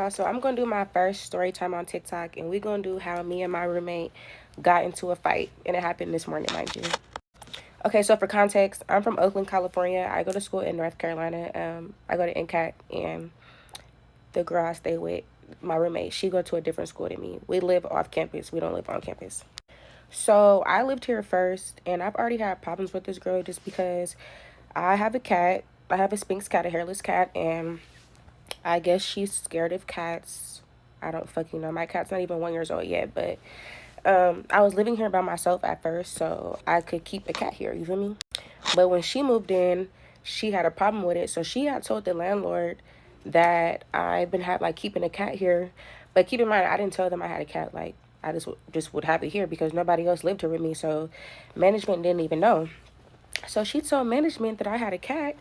y'all. So I'm gonna do my first story time on TikTok, and we're gonna do how me and my roommate got into a fight, and it happened this morning, mind you. Okay, so for context, I'm from Oakland, California. I go to school in North Carolina. I go to NCAT, and the girl I stay with, my roommate, she go to a different school than me. We live off campus. We don't live on campus. So I lived here first, and I've already had problems with this girl just because I have a cat. I have a Sphynx cat, a hairless cat, and I guess she's scared of cats. I don't fucking know. My cat's not even 1 year old yet, but I was living here by myself at first, so I could keep a cat here. You feel me? But when she moved in, she had a problem with it, so she had told the landlord that I've been keeping a cat here. But keep in mind, I didn't tell them I had a cat. Like I just would have it here because nobody else lived here with me, so management didn't even know. So she told management that I had a cat,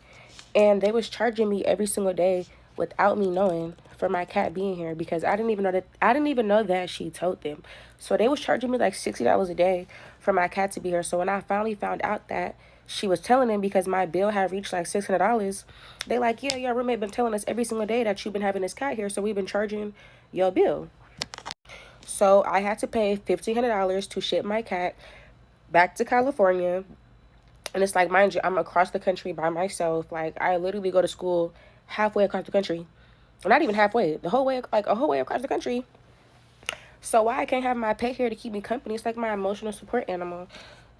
and they was charging me every single day without me knowing for my cat being here because I didn't even know that she told them. So they was charging me like $60 a day for my cat to be here. So when I finally found out that she was telling them because my bill had reached like $600, they like, yeah, your roommate been telling us every single day that you've been having this cat here, so we've been charging your bill. So I had to pay $1,500 to ship my cat back to California. And it's like, mind you, I'm across the country by myself. Like, I literally go to school halfway across the country. Not even halfway, the whole way, like a whole way across the country. So why I can't have my pet here to keep me company? It's like my emotional support animal.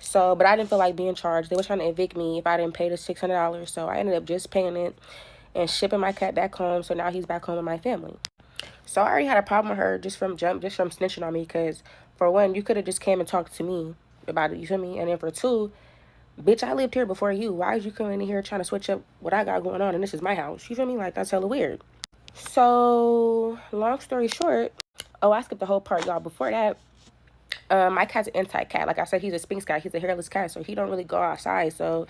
So, but I didn't feel like being charged. They were trying to evict me if I didn't pay the $600. So I ended up just paying it and shipping my cat back home. So now he's back home with my family. So I already had a problem with her just from snitching on me. Because for one, you could have just came and talked to me about it. You feel me? And then for two, bitch, I lived here before you. Why is you coming in here trying to switch up what I got going on? And this is my house. You feel me? Like, that's hella weird. So, long story short, oh, I skipped the whole part, y'all. Before that, my cat's an inside cat. Like I said, he's a Sphynx cat. He's a hairless cat, so he don't really go outside. So,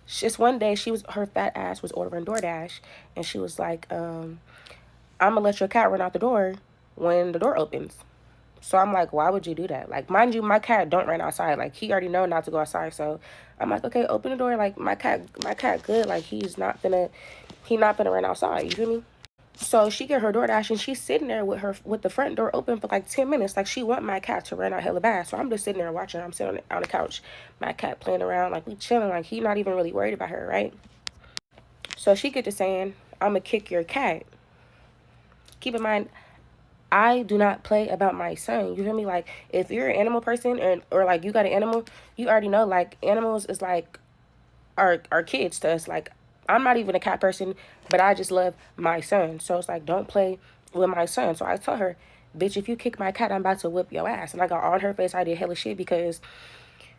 just one day, her fat ass was ordering DoorDash, and she was like, I'm gonna let your cat run out the door when the door opens. So I'm like, why would you do that? Like, mind you, my cat don't run outside. Like, he already know not to go outside. So I'm like, okay, open the door. Like, my cat good. Like, he not gonna run outside. You feel me? So she get her DoorDash and she's sitting there with the front door open for like 10 minutes. Like, she want my cat to run out hella bad. So I'm just sitting there watching. I'm sitting on the couch, my cat playing around. Like, we chilling. Like, he not even really worried about her, right? So she get to saying, I'm gonna kick your cat. Keep in mind, I do not play about my son. You feel me? Like, if you're an animal person or like you got an animal, you already know like animals is like our kids to us. Like, I'm not even a cat person, but I just love my son. So it's like, don't play with my son. So I told her, bitch, if you kick my cat, I'm about to whip your ass. And I got on her face. I did hella shit because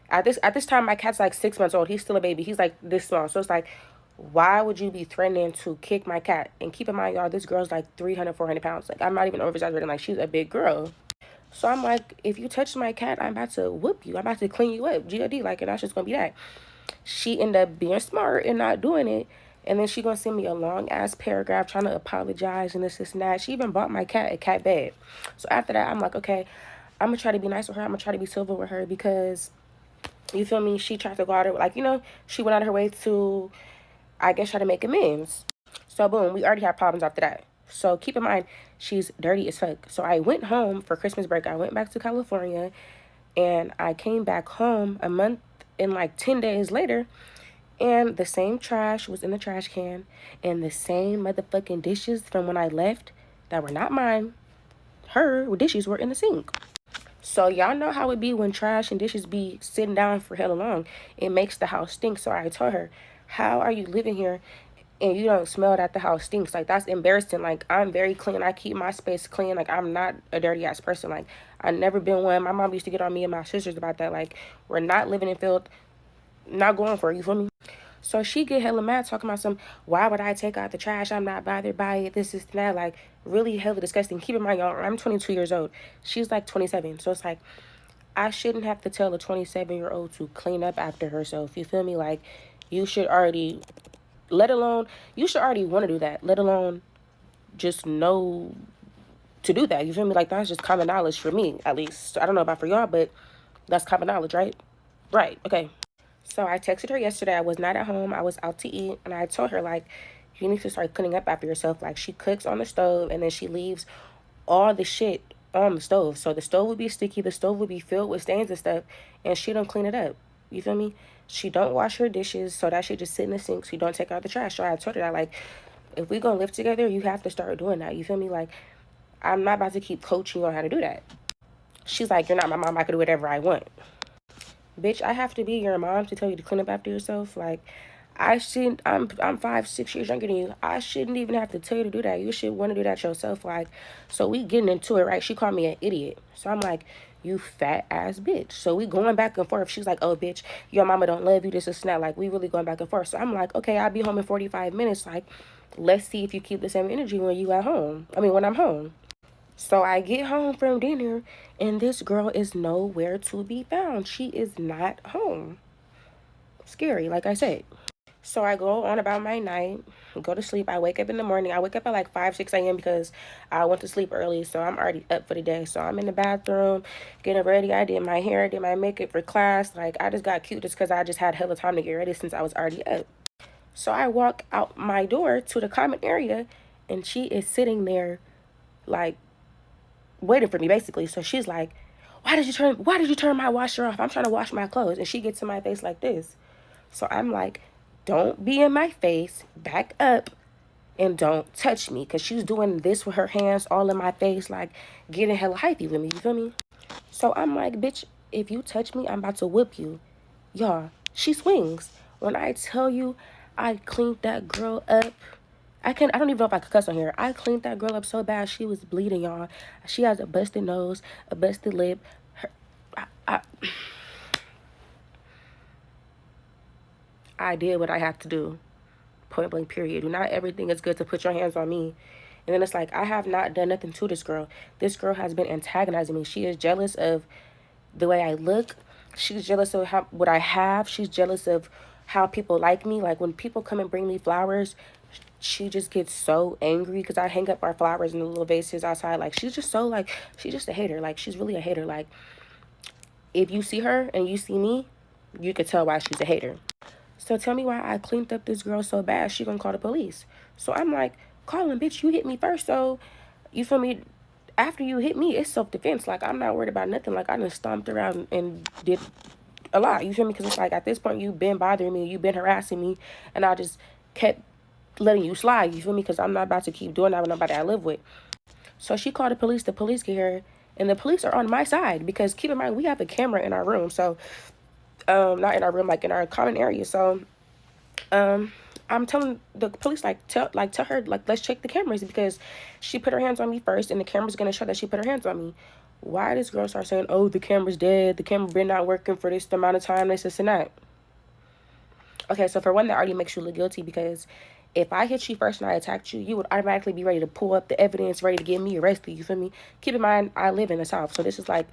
at this time my cat's like 6 months old. He's still a baby. He's like this small. So it's like, why would you be threatening to kick my cat? And keep in mind, y'all, this girl's like 300, 400 pounds. Like, I'm not even over exaggerating. Like, she's a big girl. So I'm like, if you touch my cat, I'm about to whoop you. I'm about to clean you up. GOD. Like, and that's just gonna be that. She ended up being smart and not doing it. And then she gonna send me a long ass paragraph trying to apologize and this and that. She even bought my cat a cat bed. So after that, I'm like, okay, I'm gonna try to be nice with her. I'm gonna try to be civil with her because, you feel me? She tried to go out her, like, she went out of her way to, I guess, try to make amends. So boom, we already had problems after that. So keep in mind, she's dirty as fuck. So I went home for Christmas break. I went back to California and I came back home a month and like 10 days later, and the same trash was in the trash can and the same motherfucking dishes from when I left that were not mine, her dishes were in the sink. So y'all know how it be when trash and dishes be sitting down for hella long. It makes the house stink. So I told her, how are you living here and you don't smell that the house stinks? Like, that's embarrassing. Like, I'm very clean. I keep my space clean. Like, I'm not a dirty ass person. Like, I never been one. My mom used to get on me and my sisters about that. Like, we're not living in filth, not going for it. You feel me? So she get hella mad talking about why would I take out the trash? I'm not bothered by it. This is that. Like, really hella disgusting. Keep in mind, y'all, I'm 22 years old. She's like 27. So it's like, I shouldn't have to tell a 27-year-old to clean up after herself. You feel me? Like, you should already, you should already want to do that, let alone just know to do that. You feel me? Like, that's just common knowledge for me, at least. I don't know about for y'all, but that's common knowledge, right? Right. Okay. So I texted her yesterday. I was not at home. I was out to eat. And I told her, like, you need to start cleaning up after yourself. Like, she cooks on the stove and then she leaves all the shit on the stove. So the stove would be sticky, the stove would be filled with stains and stuff, and she don't clean it up. You feel me? She don't wash her dishes, so that shit just sit in the sink. She don't take out the trash. So I told her that, like, if we gonna live together, you have to start doing that. You feel me? Like, I'm not about to keep coaching you on how to do that. She's like, you're not my mom. I can do whatever I want. Bitch, I have to be your mom to tell you to clean up after yourself. Like, I shouldn't. I'm 5, 6 years younger than you. I shouldn't even have to tell you to do that. You should want to do that yourself. Like, so we getting into it, right? She called me an idiot. So I'm like, you fat ass bitch. So we going back and forth. She's like, oh bitch, your mama don't love you. This is not like we really going back and forth. So I'm like, okay, I'll be home in 45 minutes. Like, let's see if you keep the same energy when you at home. I mean, when I'm home. So I get home from dinner and this girl is nowhere to be found. She is not home. Scary, like I said. So I go on about my night, go to sleep. I wake up in the morning. I wake up at like 5, 6 a.m. because I went to sleep early. So I'm already up for the day. So I'm in the bathroom, getting ready. I did my hair, did my makeup for class. Like, I just got cute just because I just had hella time to get ready since I was already up. So I walk out my door to the common area and she is sitting there like waiting for me basically. So she's like, why did you turn my washer off? I'm trying to wash my clothes. And she gets in my face like this. So I'm like, don't be in my face, back up, and don't touch me. Because she's doing this with her hands all in my face, like getting hella hypey with me, you feel me? So I'm like, bitch, if you touch me, I'm about to whip you. Y'all, she swings. When I tell you I cleaned that girl up, I don't even know if I could cuss on here. I cleaned that girl up so bad she was bleeding, y'all. She has a busted nose, a busted lip. I did what I had to do. Point blank, period. Not everything is good to put your hands on me. And then it's like, I have not done nothing to this girl. This girl has been antagonizing me. She is jealous of the way I look. She's jealous of what I have. She's jealous of how people like me. Like, when people come and bring me flowers, she just gets so angry because I hang up our flowers in the little vases outside. Like, she's just so, like, she's just a hater. Like, she's really a hater. Like, if you see her and you see me, you could tell why she's a hater. So tell me why I cleaned up this girl so bad she gonna call the police. So I'm like, Colin, bitch, you hit me first. So, you feel me? After you hit me, it's self-defense. Like, I'm not worried about nothing. Like, I done stomped around and did a lot. You feel me? Because it's like, at this point, you've been bothering me. You've been harassing me. And I just kept letting you slide. You feel me? Because I'm not about to keep doing that with nobody I live with. So she called the police. The police get here. And the police are on my side. Because keep in mind, we have a camera in our room. So, not in our room, like in our common area. So, I'm telling the police, like, tell her, like, let's check the cameras because she put her hands on me first and the camera's gonna show that she put her hands on me. Why this girl start saying, oh, the camera's dead, the camera been not working for this amount of time, this and that. Okay, so for one, that already makes you look guilty because if I hit you first and I attacked you, you would automatically be ready to pull up the evidence, ready to get me arrested, you feel me? Keep in mind, I live in the South, so this is like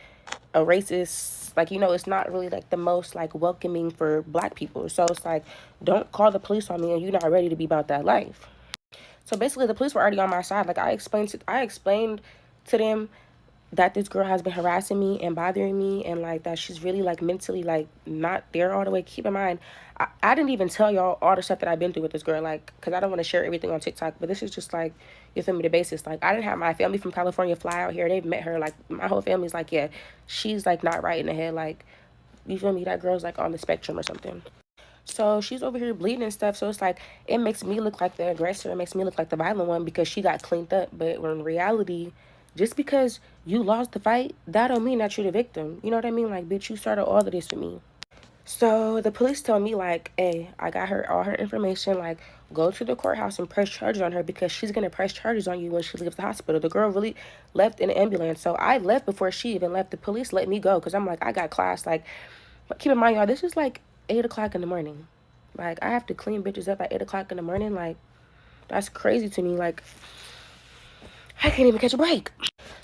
a racist, like, you know, it's not really like the most like welcoming for black people. So it's like, don't call the police on me and you're not ready to be about that life. So basically the police were already on my side. Like, I explained to them that this girl has been harassing me and bothering me and like that she's really like mentally like not there all the way. Keep in mind, I didn't even tell y'all all the stuff that I've been through with this girl, like, because I don't want to share everything on TikTok, but this is just like, you feel me, the basis. Like, I didn't have my family from California fly out here. They've met her. Like, my whole family's like, yeah, she's like not right in the head. Like, you feel me, that girl's like on the spectrum or something. So she's over here bleeding and stuff. So it's like, it makes me look like the aggressor. It makes me look like the violent one because she got cleaned up. But in reality, just because you lost the fight, that don't mean that you're the victim. You know what I mean? Like, bitch, you started all of this with me. So the police tell me, like, hey, I got her all her information. Like, go to the courthouse and press charges on her because she's going to press charges on you when she leaves the hospital. The girl really left in an ambulance. So I left before she even left. The police let me go because I'm like, I got class. Like, but keep in mind, y'all, this is like 8 o'clock in the morning. Like, I have to clean bitches up at 8 o'clock in the morning. Like, that's crazy to me. Like, I can't even catch a break.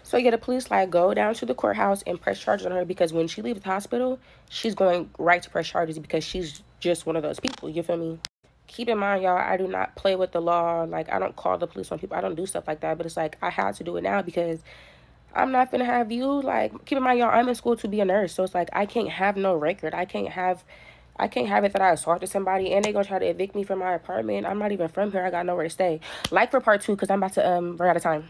So yeah, the police like go down to the courthouse and press charges on her because when she leaves the hospital, she's going right to press charges because she's just one of those people. You feel me? Keep in mind, y'all, I do not play with the law. Like, I don't call the police on people. I don't do stuff like that. But it's like, I had to do it now because I'm not gonna have you, like, keep in mind, y'all, I'm in school to be a nurse. So it's like, I can't have no record. I can't have I can't have it that I assaulted somebody and they gonna try to evict me from my apartment. I'm not even from here. I got nowhere to stay. Like for part 2, because I'm about to run out of time.